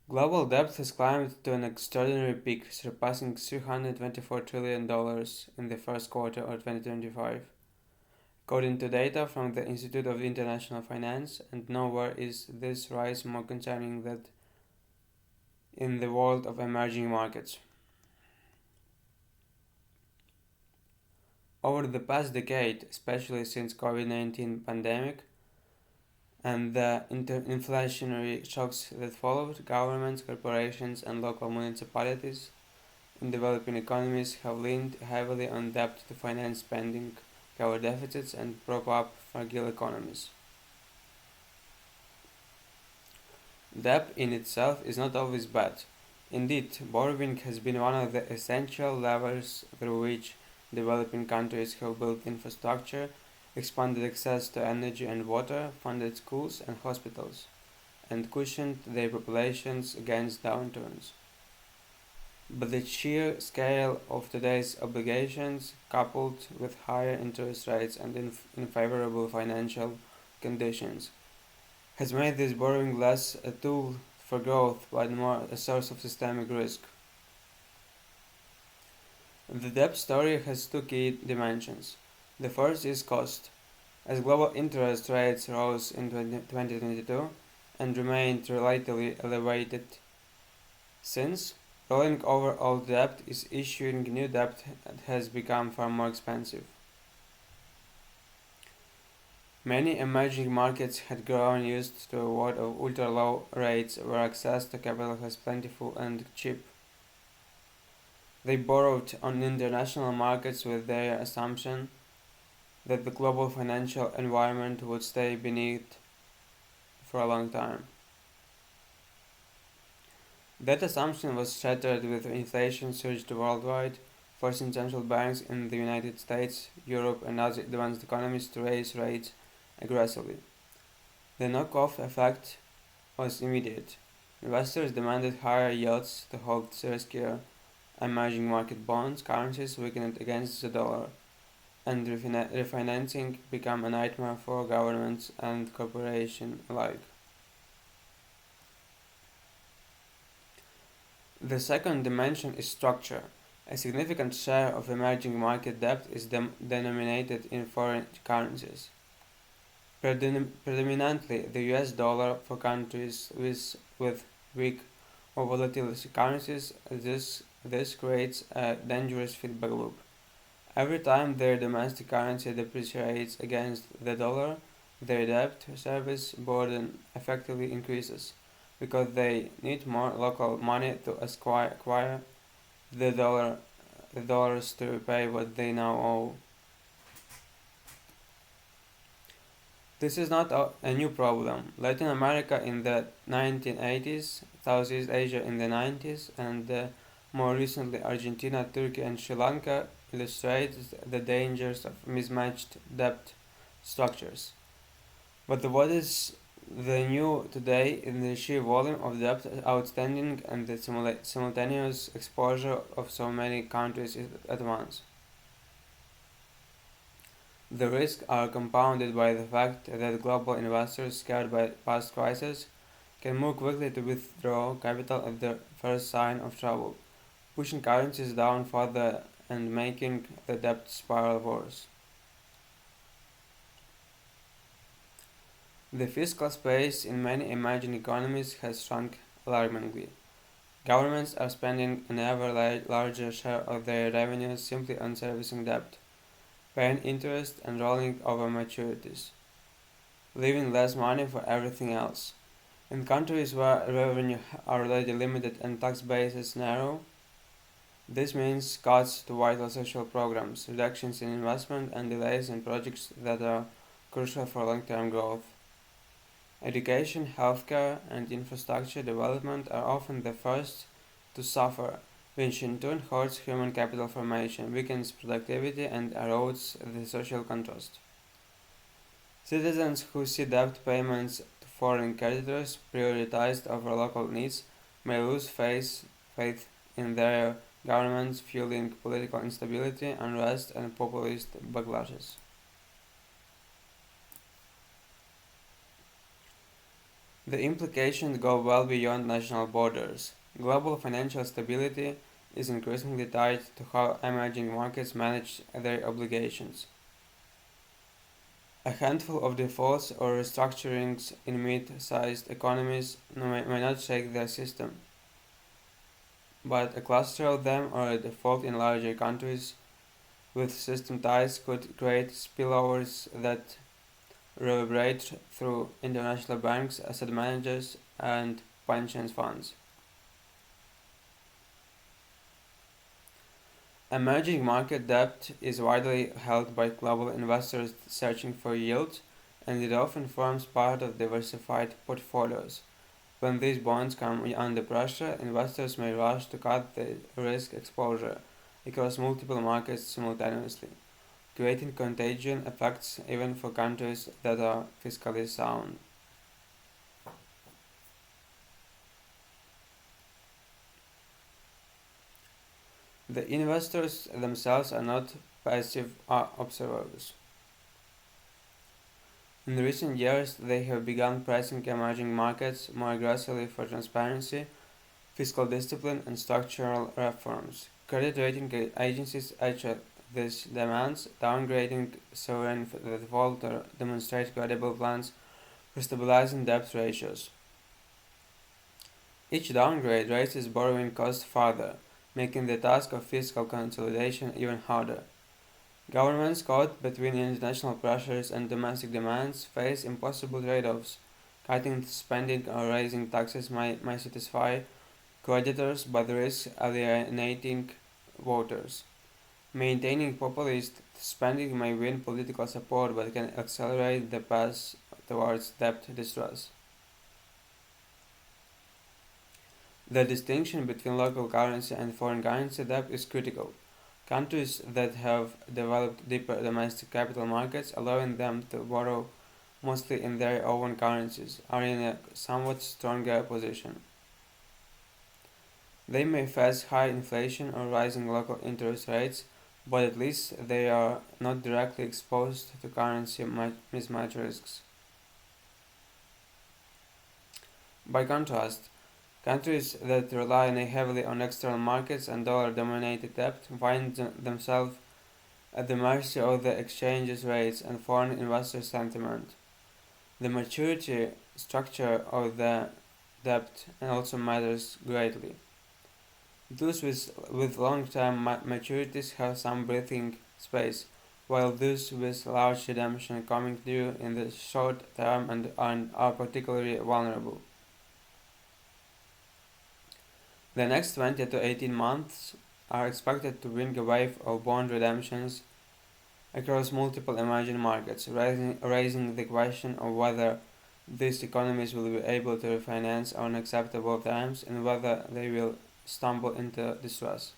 Global debt has climbed to an extraordinary peak, surpassing $324 trillion in the first quarter of 2025, according to data from the Institute of International Finance, and nowhere is this rise more concerning than in the world of emerging markets. Over the past decade, especially since COVID-19 pandemic and the inflationary shocks that followed, governments, corporations, and local municipalities in developing economies have leaned heavily on debt to finance spending, cover deficits, and prop up fragile economies. Debt in itself is not always bad. Indeed, borrowing has been one of the essential levers through which developing countries have built infrastructure, expanded access to energy and water, funded schools and hospitals, and cushioned their populations against downturns. But the sheer scale of today's obligations, coupled with higher interest rates and unfavorable financial conditions, has made this borrowing less a tool for growth but more a source of systemic risk. The debt story has two key dimensions. The first is cost. As global interest rates rose in 2022 and remained relatively elevated since, rolling over old debt is issuing new debt has become far more expensive. Many emerging markets had grown used to a world of ultra-low rates where access to capital was plentiful and cheap. They borrowed on international markets with their assumption that the global financial environment would stay beneath for a long time. That assumption was shattered with inflation surged worldwide, forcing central banks in the United States, Europe, and other advanced economies to raise rates aggressively. The knock-off effect was immediate. Investors demanded higher yields to hold riskier emerging market bonds, currencies weakened against the dollar, and refinancing became a nightmare for governments and corporations alike. The second dimension is structure. A significant share of emerging market debt is denominated in foreign currencies. Predominantly the US dollar for countries with weak or volatile currencies, this creates a dangerous feedback loop. Every time their domestic currency depreciates against the dollar, their debt service burden effectively increases because they need more local money to acquire the dollars to repay what they now owe. This is not a new problem. Latin America in the 1980s, Southeast Asia in the 90s, and more recently Argentina, Turkey, and Sri Lanka illustrate the dangers of mismatched debt structures. But what is the new today in the sheer volume of debt outstanding and the simultaneous exposure of so many countries at once? The risks are compounded by the fact that global investors, scared by past crises, can move quickly to withdraw capital at the first sign of trouble, pushing currencies down further and making the debt spiral worse. The fiscal space in many emerging economies has shrunk alarmingly. Governments are spending an ever larger share of their revenues simply on servicing debt, paying interest and rolling over maturities, leaving less money for everything else. In countries where revenue are already limited and tax bases narrow, this means cuts to vital social programs, reductions in investment, and delays in projects that are crucial for long-term growth. Education, healthcare, and infrastructure development are often the first to suffer, which in turn hurts human capital formation, weakens productivity, and erodes the social contrast. Citizens who see debt payments to foreign creditors prioritized over local needs may lose faith in their governments, fueling political instability, unrest, and populist backlashes. The implications go well beyond national borders. Global financial stability is increasingly tied to how emerging markets manage their obligations. A handful of defaults or restructurings in mid-sized economies may not shake their system, but a cluster of them or a default in larger countries with system ties could create spillovers that reverberate through international banks, asset managers, and pension funds. Emerging market debt is widely held by global investors searching for yield, and it often forms part of diversified portfolios. When these bonds come under pressure, investors may rush to cut their risk exposure across multiple markets simultaneously, creating contagion effects even for countries that are fiscally sound. The investors themselves are not passive observers. In recent years, they have begun pressing emerging markets more aggressively for transparency, fiscal discipline, and structural reforms. Credit rating agencies echo these demands, downgrading sovereign default or demonstrate credible plans for stabilizing debt ratios. Each downgrade raises borrowing costs further, making the task of fiscal consolidation even harder. Governments caught between international pressures and domestic demands face impossible trade-offs. Cutting spending or raising taxes may satisfy creditors but risks alienating voters. Maintaining populist spending may win political support but can accelerate the path towards debt distress. The distinction between local currency and foreign currency debt is critical. Countries that have developed deeper domestic capital markets, allowing them to borrow mostly in their own currencies, are in a somewhat stronger position. They may face high inflation or rising local interest rates, but at least they are not directly exposed to currency mismatch risks. By contrast, countries that rely heavily on external markets and dollar-dominated debt find themselves at the mercy of the exchange rates and foreign investor sentiment. The maturity structure of the debt also matters greatly. Those with long-term maturities have some breathing space, while those with large redemption coming due in the short term and are particularly vulnerable. The next 20 to 18 months are expected to bring a wave of bond redemptions across multiple emerging markets, raising the question of whether these economies will be able to refinance on acceptable terms and whether they will stumble into distress.